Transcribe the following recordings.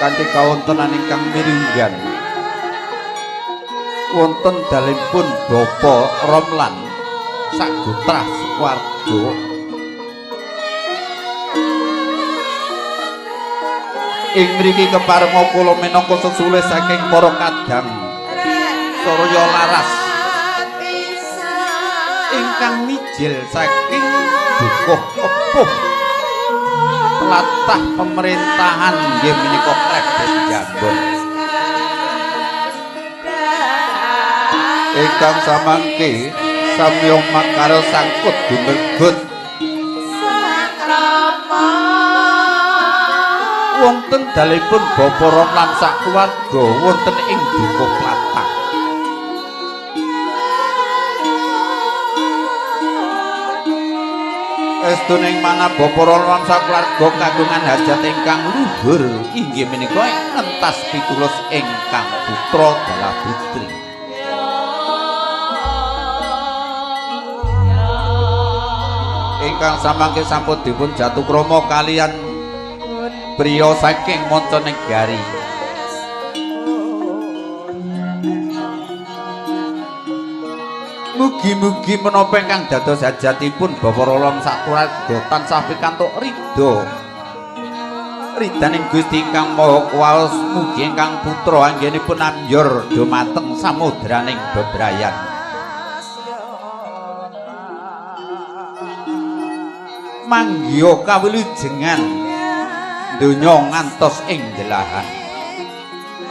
kanthi kawontenan ingkang mirunggan wonten dalipun Bapa Romlan sagutrah swarga ing mriki keparenga kula minangka sesule saking para kadang Surya Laras ingkang mijil saking dukuh epuh tlatah pemerintahan nggih menika Krebet Jambon ingkang samangke samya makara sangkut dumegut wonten dalipun Bapa Romlan sak keluarga wonten ing dukuh tlatah estuning mana Bapa Romlan sak keluarga kagungan hajat ingkang luhur inggih menika ngentas pitulus ingkang putra dalah putri ingkang samangke sampun dipun jatuh krama kalian priya saking mancanegari mugi-mugi menapa ingkang dados hajatipun Bapa Romlan sak keluarga tansah pikantuk ridho ridaning Gusti Ingkang Maha Kuwasa mugi ingkang putra anggenipun ambyur dhumateng samudraning bebrayan manggya kawilujengan donya ngantos ing delahan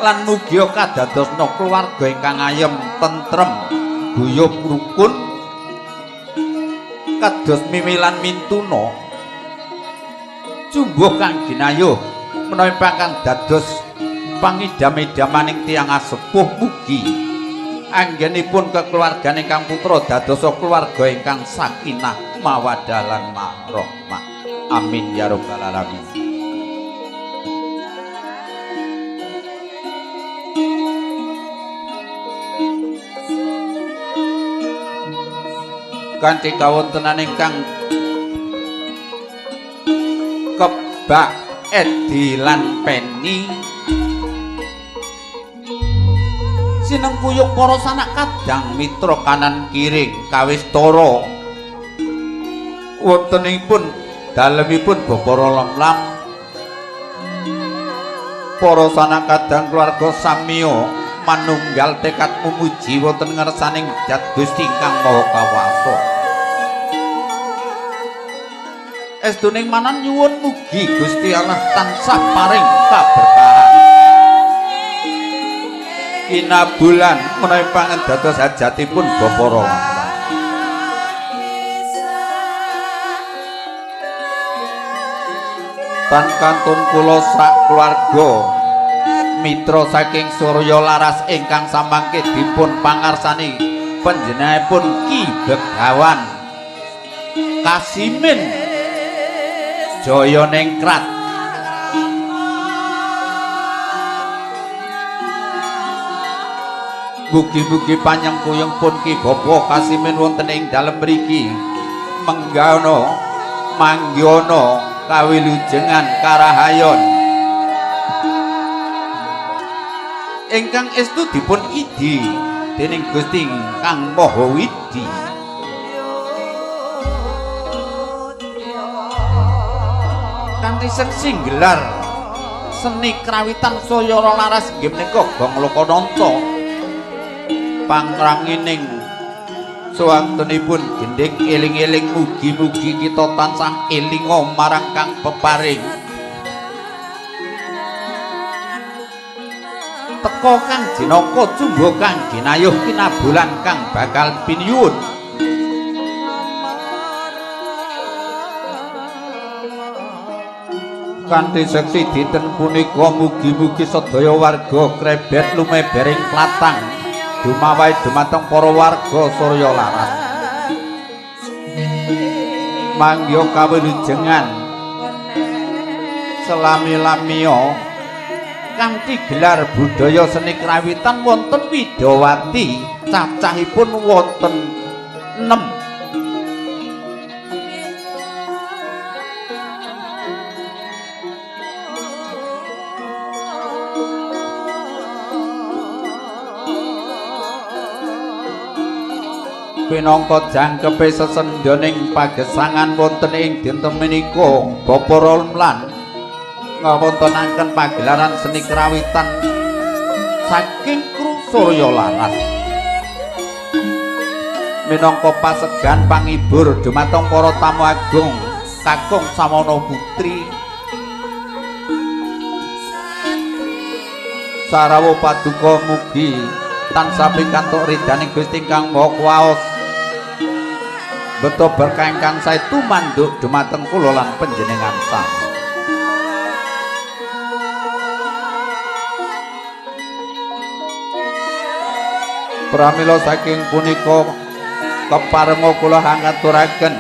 lan mugi kadadosna keluarga ingkang ayem tentrem guyub rukun kados mimilan mintuna jumbuh kang ginayuh menawi kang dados pangidam-idamaning tiyang asepuh mugi anggenipun kekeluargan ingkang putra dadosa keluarga ingkang sakinah mawaddah lan warahmah amin ya rabbal alamin kanthi kawontenan ingkang kebak Edi lan Penny sinengkuyung para sanak kadang mitra kanan kiring kawistara wontenipun dalemipun Bapa Romlan para sanak kadang keluarga samiya manunggal tekad memuji wonten ngarsaning Zat Gusti Ingkang Maha Kuwasa estuning manan nyuwun mugi Gusti Allah tansah paring kaberkahan kinabulan menawi pangendados hajatipun Bapa Romlan tan kantun kula sak keluarga mitra saking Surya Laras ingkang samangke dipun pangarsani panjenenganipun Ki Begawan Kasimin Jaya Ningrat mugi-mugi panyengkuyung pun Ki Bapa Kasimin wonten ing dalem mriki menggana manggana kawilujengan karahayon ingkang estu dipun idi dening Gusti Kang Maha Widi kanthi seksi gelar seni krawitan Surya Laras inggih menika Gong Lokananta pangrangining sewaktunipun gending eling-eling mugi-mugi kita tansah elinga marang kang peparing teka kang jinaka jumbo kang ginayuh kinabulan kang bakal piniyun kanthi seksi dinten punika mugi-mugi sedaya warga Krebet lumebering platang dumawahi dumateng para warga Surya Laras manggya kawilujengan selami-lamiya kanthi gelar budaya seni krawitan wonten Widawati cacahipun wonten 6 minangka jangkepe sesendyaning pagesangan wonten ing dinten menika Bapa Romlan ngawontenaken pagelaran seni kerawitan saking Kru Surya Laras minangka pasegan panghibur dumateng para tamu agung kakung Samono Putri Sarawa Paduka mugi tansah pikantuk ridhaning Gusti ingkang Maha Kuwaos beto berkah ingkang sae tumanduk dumateng kula lan panjenengan sami. Pramila saking punika keparenga kula ngaturaken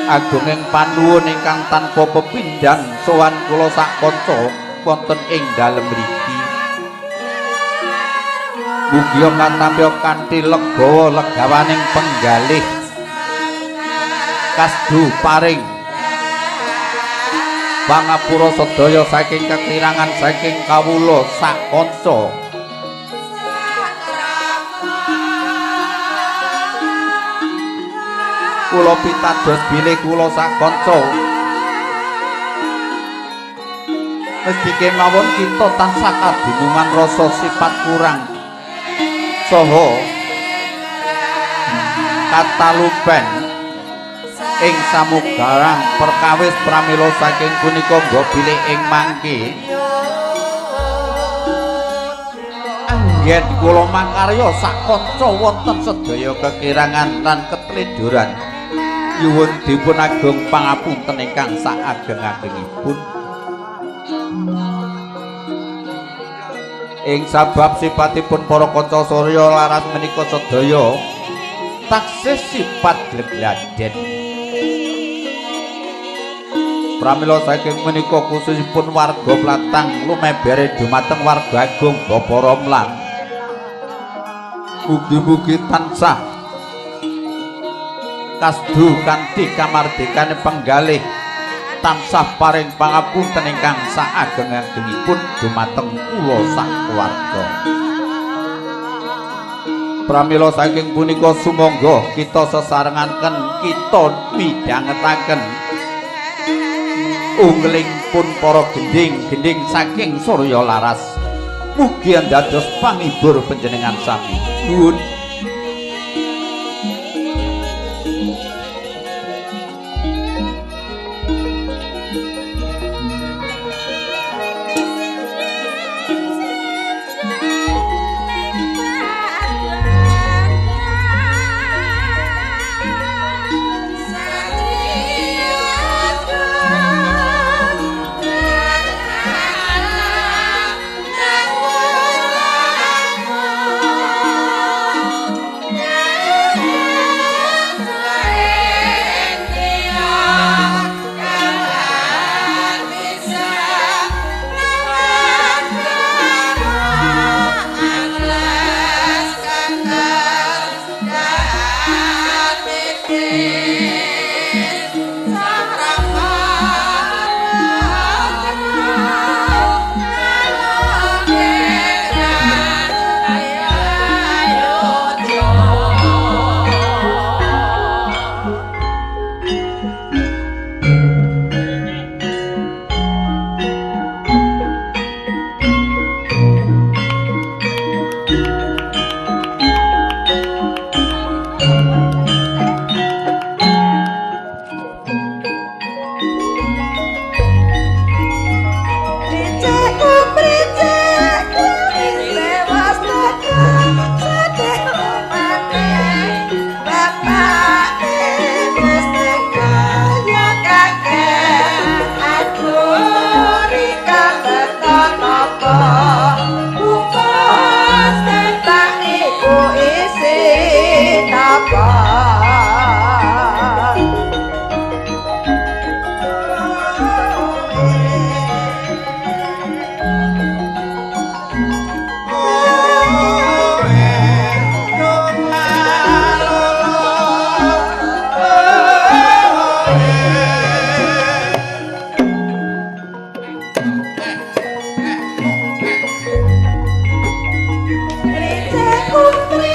agunging panuwun ingkang tanpa pepindhan sowan kula sak kanca wonten ing dalem mriki. Mugi katamya kanthi legawa legawaning penggalih kasdu paring pangapura sedaya saking kekirangan saking kawula sak kanca. Kula pitados bilih kula sak kanca mesti kemawon kita tansah kadunungan rasa sifat kurang saha katalupen ing samugarang perkawis pramila saking punika nggo bilih ing mangke anggen kula makarya sak kanca wonten sedaya kekirangan lan ketledoran nyuwun dipun agung pangapunten ingkang sak ageng-agengipun ing sabab sipatipun para kanca Surya Laras menika sedaya taksih sifat glegladen. Pramila saking menika khususipun warga Platang lumebere dumateng warga agung Bapa Romlan. Mugi-mugi tansah kasdu kanthi kamardikane penggalih tansah paring pangapunten ingkang saageng-agengipun dumateng kula sak keluarga. Pramila saking punika sumangga kita sesarengaken kita midhangetaken unglingipun para gending-gending saking Surya Laras. Mugi dados panghibur panjenengan sami. Nuwun. Putri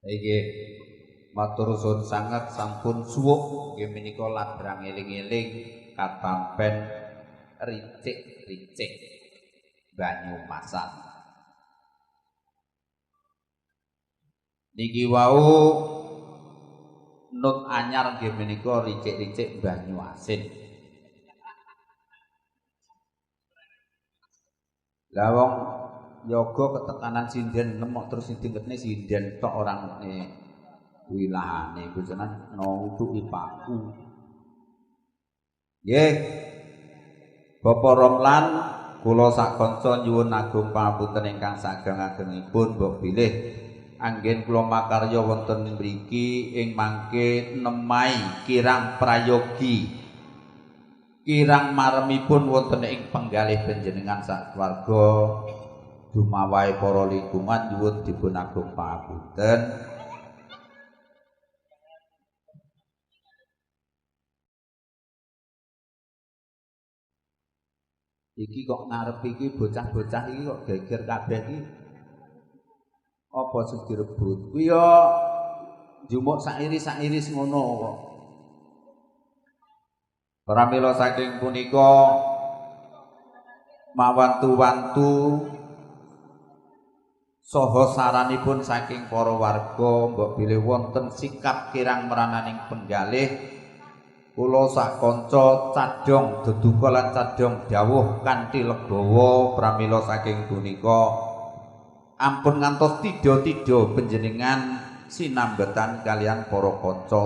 Nggih, matur suwun sanget sampun suwuk nggih menika ladrang eling-eling katampen ricik-ricik Banyumasan. Niki wau nut anyar nggih menika ricik-ricik Banyu Asin. Lah wong yoga ketekanan sinden nemok terus ditingketne sinden tok ora ngerti wilahane bojonan nutuki paku. Nggih. Bapak Romlan kula sak kanca nyuwun agung pangapunten ingkang sageng-agengipun mbok bilih anggen kula makarya wonten mriki ing mangke nemai kirang prayogi kirang maremipun wonten ing penggalih panjenengan sakwarga dumawahi para lingkungan nyuwun dipun agung pangapunten. Iki kok ngarep iki bocah-bocah iki kok geger kabeh iki. Apa sing direbut? Kuwi yo njumuk sairis-sairis ngono kok. Pramila saking punika mawantu-wantu saha saranipun saking para warga mbok bilih wonten sikap kirang merananing penggalih. Kula sak kanca cadhong deduka lan cadhong dawuh kanthi legawa pramila saking punika ampun ngantos tidha-tidha panjenengan sinambetan kalian para kanca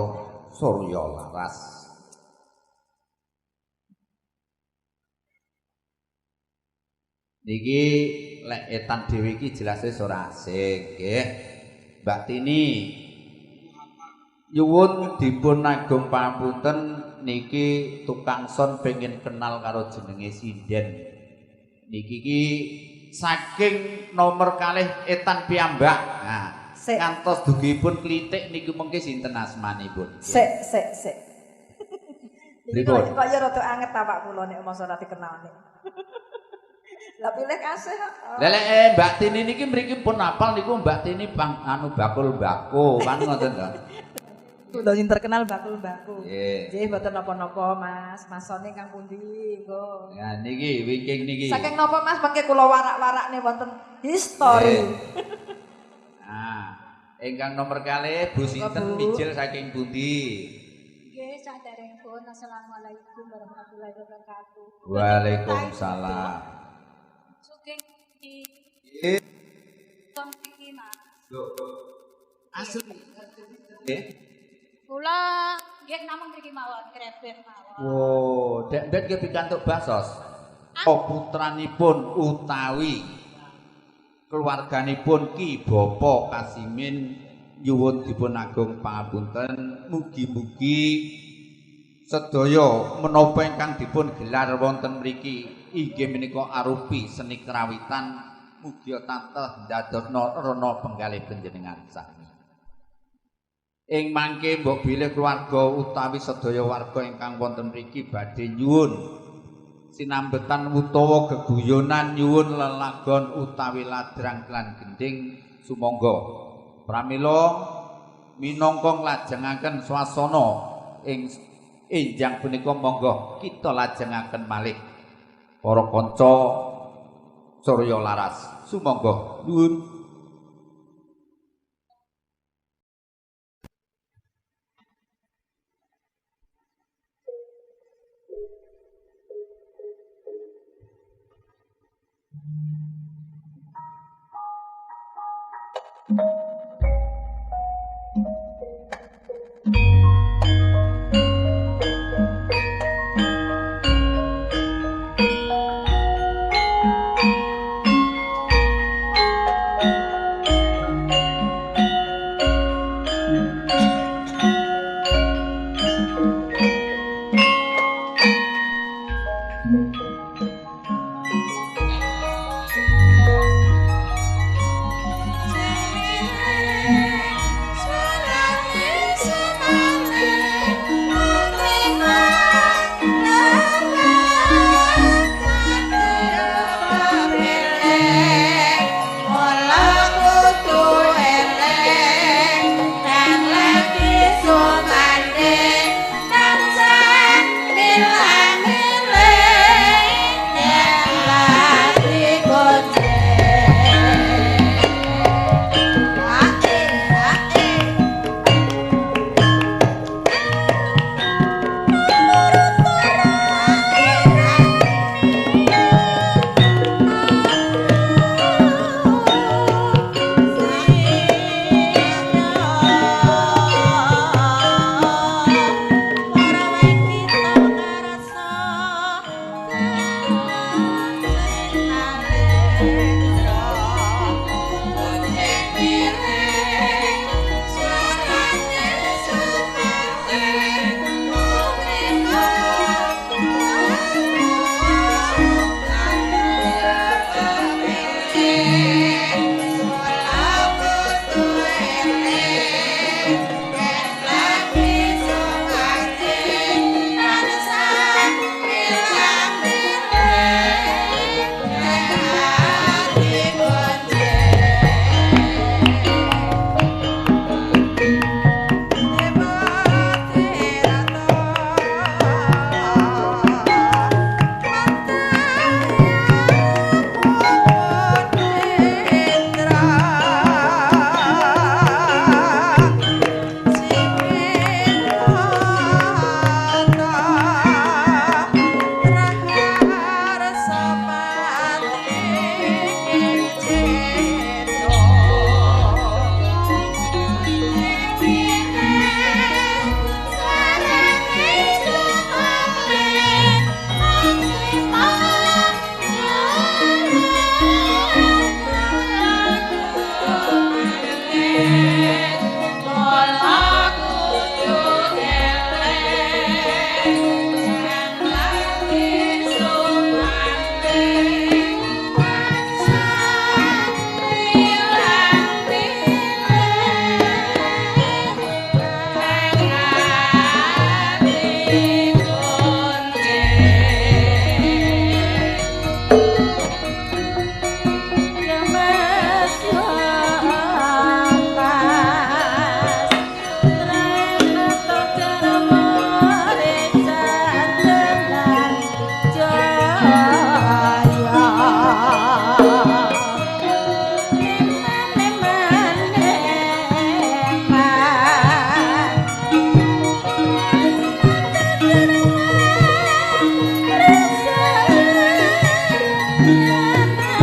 Surya Laras. Niki lek etan dhewe iki jelas ora asing nggih. Mbak Tini nyuwun dipun agung pangapunten niki tukang son pengen kenal karo jenenge sinden. Niki iki saking nomor kalih etan piyambak. Nah, kantos dugipun klitik niku mengke sinten asmanipun? Sik. Pripun? Kok ya rada anget awak kula nek masa ora dikenalne. Lah pilih kasih kok. Lek Mbak Tini niki mriki pun apal niku Mbak Tini bakul mbako kan ngoten to. Kulo sing terkenal bakul mbako. Nggih. Nggih mboten napa-napa Mas. Masone kang pundi engko. Ya niki wingking niki. Saking napa Mas mengke kula warak-warakne wonten history. Nah, ingkang nomor kalih Bu sinten mijil saking pundi? Nggih, saderengipun assalamualaikum warahmatullahi wabarakatuh. Waalaikumsalam. Sugeng di Nggih. Tom iki Mas. Asli. Nggih. Kula nggih namung mriki mawon, krebet mawon. Oh, dek-dek nggih pikantuk basos. Oh, putranipun utawi keluarganipun Ki Bapa Kasimin nyuwun dipun agung pangapunten. Mugi-mugi sedaya menapa ingkang dipun gelar wonten mriki inggih menika arupi seni kerawitan mugi tansah ndadosna rena penggalih panjenengan sami. Ing mangke mbok bilih keluarga utawi sedaya warga ingkang wonten mriki badhe nyuwun sinambetan utawa geguyonan nyuwun lelagon utawi ladrang lan gending sumangga pramila minangka nglajengaken swasana ing enjang punika monggo kita lajengaken malih para kanca Surya Laras sumangga nuwun. Sampai